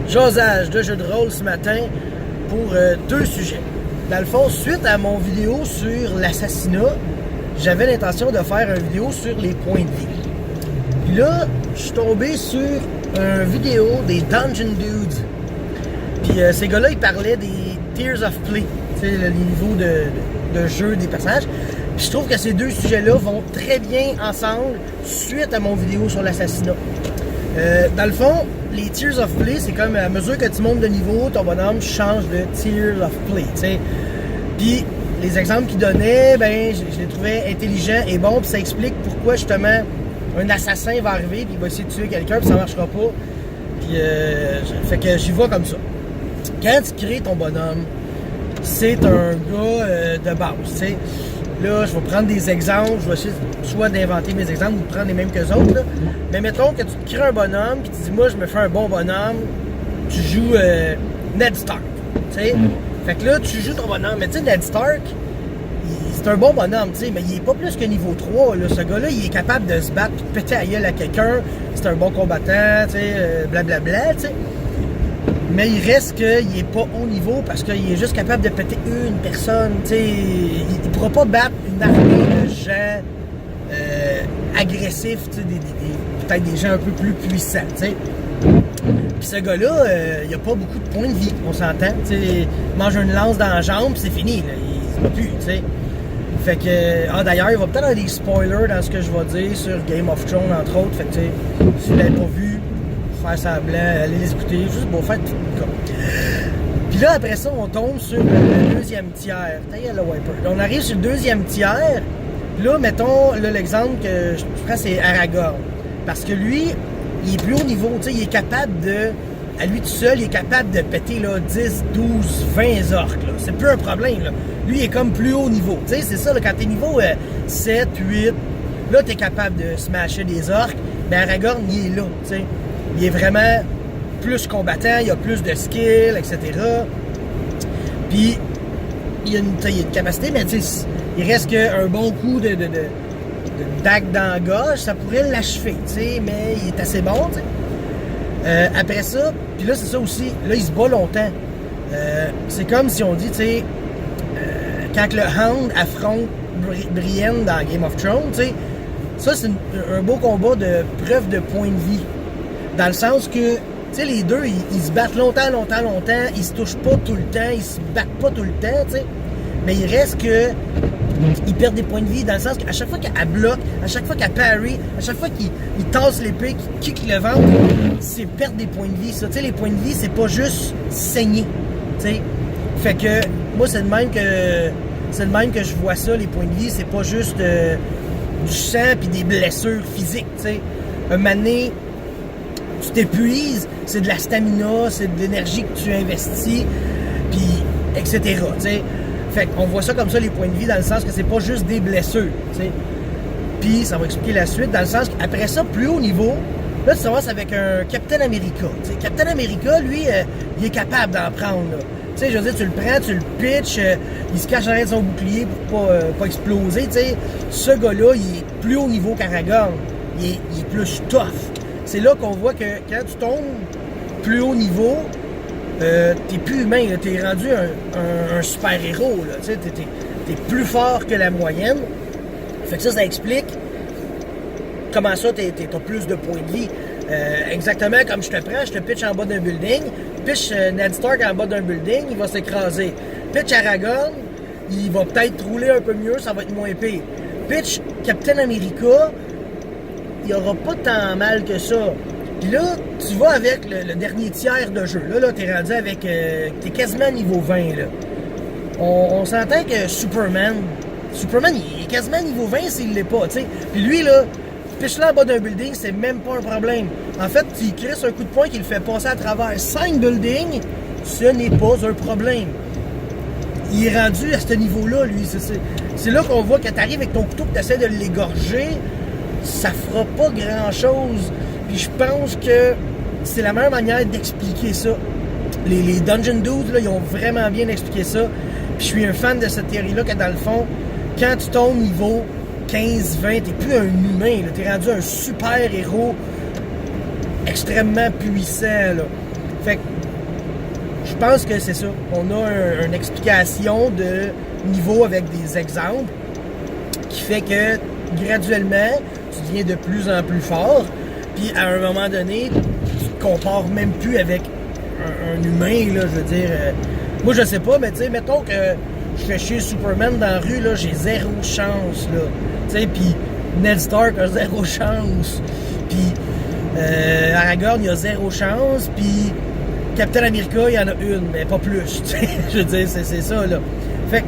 jasage de jeu de rôle ce matin pour deux sujets. Dans le fond, suite à mon vidéo sur l'assassinat, j'avais l'intention de faire une vidéo sur les points de vie. Puis là, je suis tombé sur une vidéo des Dungeon Dudes. Puis ces gars-là, ils parlaient des Tears of Play, tu sais, les niveaux de jeu des personnages. Puis je trouve que ces deux sujets-là vont très bien ensemble suite à mon vidéo sur l'assassinat. Dans le fond, les Tears of Play, c'est comme à mesure que tu montes de niveau, ton bonhomme change de Tears of Play, tu sais. Puis les exemples qu'ils donnaient, ben, je les trouvais intelligents et bons, puis ça explique pourquoi justement un assassin va arriver, puis il va essayer de tuer quelqu'un, puis ça marchera pas. Puis fait que j'y vais comme ça. Quand tu crées ton bonhomme, c'est un gars de base, tu sais. Là, je vais prendre des exemples, je vais essayer soit d'inventer mes exemples ou de prendre les mêmes qu'eux autres, là. Mais mettons que tu te crées un bonhomme, puis tu dis, moi, je me fais un bon bonhomme, tu joues Ned Stark, tu sais. Fait que là, tu joues ton bonhomme, mais tu sais, Ned Stark, c'est un bon bonhomme, tu sais, mais il est pas plus que niveau 3, là. Ce gars-là, il est capable de se battre puis de péter la gueule à quelqu'un, c'est un bon combattant, tu sais, blablabla, tu sais. Mais il reste qu'il est pas haut niveau parce qu'il est juste capable de péter une personne, tu sais. Il pourra pas battre une armée de gens agressifs, tu sais, peut-être des gens un peu plus puissants, tu sais. Puis ce gars-là, il a pas beaucoup de points de vie, on s'entend, tu sais. Il mange une lance dans la jambe, c'est fini, là. Il se bat plus, tu sais. Fait que, d'ailleurs, il va peut-être avoir des spoilers dans ce que je vais dire sur Game of Thrones, entre autres. Fait que, tu sais, si vous l'avez pas vu, faire semblant, allez les écouter, juste pour faire tout comme. Puis là, après ça, on tombe sur le deuxième tiers. Le wiper. Là, on arrive sur le deuxième tiers. Puis là, mettons, là, l'exemple que je prends, c'est Aragorn. Parce que lui, il est plus haut niveau, tu sais, il est capable de, à lui tout seul, il est capable de péter, là, 10, 12, 20 orques, là. C'est plus un problème, là. Lui, il est comme plus haut niveau. Tu sais, c'est ça, là, quand t'es niveau 7, 8, là, t'es capable de smasher des orques. Mais Aragorn, il est là, tu sais. Il est vraiment plus combattant, il a plus de skill, etc. Puis, il a une capacité, mais tu sais, il reste qu'un bon coup de dague dans la gorge, ça pourrait l'achever, tu sais, mais il est assez bon, tu sais. Après ça, puis là, c'est ça aussi, là, il se bat longtemps. C'est comme si on dit, tu sais, quand le Hound affronte Brienne dans Game of Thrones, tu sais, ça, c'est un beau combat de preuve de point de vie. Dans le sens que, tu sais, les deux, ils se battent longtemps, ils se touchent pas tout le temps, ils se battent pas tout le temps, tu sais. Mais il reste que ils perdent des points de vie dans le sens qu'à chaque fois qu'elle bloque, à chaque fois qu'elle parry, à chaque fois qu'il tasse l'épée, qu'il kick le ventre, c'est perdre des points de vie, ça. Tu sais, les points de vie, c'est pas juste saigner, tu sais. Fait que, moi, c'est de même que je vois ça, les points de vie, c'est pas juste du sang pis des blessures physiques, tu sais. Un moment donné, tu t'épuises, c'est de la stamina, c'est de l'énergie que tu investis, puis etc. T'sais. Fait qu'on voit ça comme ça, les points de vie, dans le sens que c'est pas juste des blessures. T'sais. Puis ça va expliquer la suite, dans le sens qu'après ça, plus haut niveau, là tu te ramasses avec un Captain America. T'sais. Captain America, lui, il est capable d'en prendre. Tu sais, je veux dire, tu le prends, tu le pitches, il se cache derrière son bouclier pour pas exploser. T'sais. Ce gars-là, il est plus haut niveau qu'Aragorn. Il est plus tough. C'est là qu'on voit que quand tu tombes plus haut niveau, t'es plus humain, t'es rendu un super-héros, t'es plus fort que la moyenne. Fait que ça explique comment ça t'as plus de points de vie. Exactement comme je te prends, je te pitch en bas d'un building, pitch Ned Stark en bas d'un building, il va s'écraser. Pitch Aragorn, il va peut-être rouler un peu mieux, ça va être moins pire. Pitch Captain America, il n'y aura pas tant mal que ça. Puis là, tu vas avec le dernier tiers de jeu. Là t'es rendu avec... t'es quasiment niveau 20, là. On s'entend que Superman, il est quasiment niveau 20 s'il l'est pas, tu sais. Puis lui, là, piche-là en bas d'un building, c'est même pas un problème. En fait, tu crisses un coup de poing qui le fait passer à travers 5 buildings, ce n'est pas un problème. Il est rendu à ce niveau-là, lui. C'est là qu'on voit que t'arrives avec ton couteau et t'essaies de l'égorger, ça fera pas grand-chose. Puis je pense que c'est la meilleure manière d'expliquer ça. Les Dungeon Dudes, là, ils ont vraiment bien expliqué ça. Puis je suis un fan de cette théorie-là que dans le fond, quand tu tombes niveau 15-20, t'es plus un humain, là, t'es rendu un super-héros extrêmement puissant, là. Fait que je pense que c'est ça. On a une explication de niveau avec des exemples qui fait que graduellement, tu deviens de plus en plus fort. Puis à un moment donné, tu te compares même plus avec un humain, là, je veux dire. Moi, je sais pas, mais tu sais, mettons que je fais chier Superman dans la rue, là, j'ai zéro chance, là. Tu sais, puis Ned Stark a zéro chance. Puis Aragorn, il a zéro chance. Puis Captain America, il y en a une, mais pas plus. T'sais. Je veux dire, c'est ça, là. Fait que,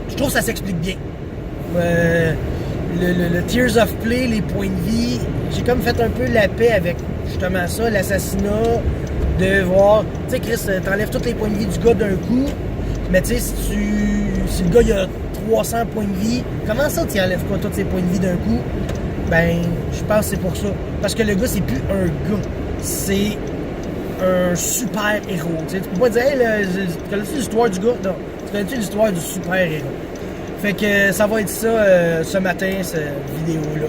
je trouve que ça s'explique bien. Le Tears of Play, les points de vie, j'ai comme fait un peu la paix avec justement ça, l'assassinat, de voir, tu sais, Chris, t'enlèves tous les points de vie du gars d'un coup, mais tu sais, si le gars il a 300 points de vie, comment ça tu enlèves quoi tous ses points de vie d'un coup? Ben, je pense que c'est pour ça. Parce que le gars, c'est plus un gars, c'est un super héros. Tu peux pas dire, hey, tu connais-tu l'histoire du gars? Non, tu connais-tu l'histoire du super héros? Fait que ça va être ça ce matin, cette vidéo-là.